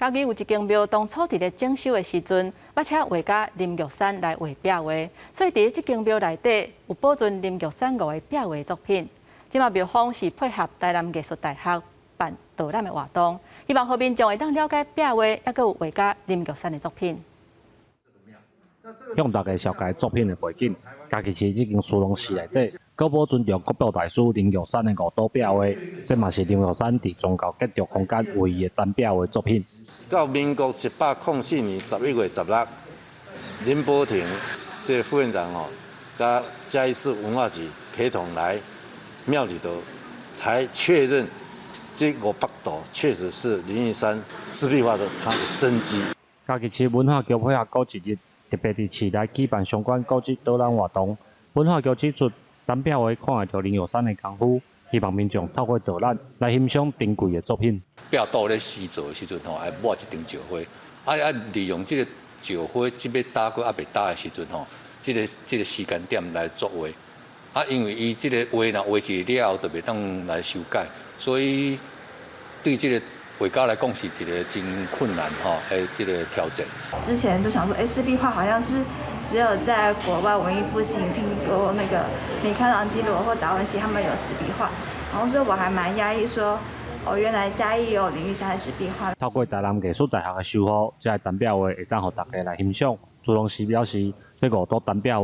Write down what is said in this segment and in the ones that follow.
家己有一间庙，当初伫咧整修的时阵，捌请画家林玉山来画壁画，所以伫这间庙内底有保存林玉山5个壁画作品。即马庙方是配合台南艺术大学办导览的活动，希望后面将会当了解壁画，也佮有画家林玉山的作品。向大家绍介作品的背景，家己是已经苏龙寺内底，佮保存着国宝大师林玉山的5道壁画，这嘛是林玉山伫宗教建筑空间唯一的单壁画作品。到民国104年11月16日，林波庭这个副院长甲嘉义市文化局陪同来庙里头，才确认这5百道确实是林玉山湿壁画的它的真迹。家己市文化局配合国际日，特别伫市内举办相关国际导览活动。文化局指出，单壁画看会到林玉山的功夫，希望民众透过导览来欣赏珍贵的作品。壁刀咧施作的时阵爱抹一张石花，利用这个石花，即要打过未打的时阵这个时间点来作画。因为伊这个画若画起了后，就袂当来修改，所以对这个画家来讲是一个真困难的这个挑战。之前都想说，湿壁画好像是只有在国外文艺复兴听过那个米开朗基罗或达文西他们有湿壁画，然后所以我还蛮讶异说，原来嘉义有林玉山的湿壁画。透过台南艺术大学的修复，这单壁画会当互大家来欣赏。朱龙时表示，这5道单壁画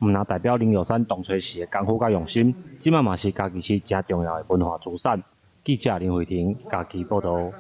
唔仅代表林玉山当初时的功夫甲用心，即嘛是家己是真重要的文化资产。记者林慧婷，家己报道。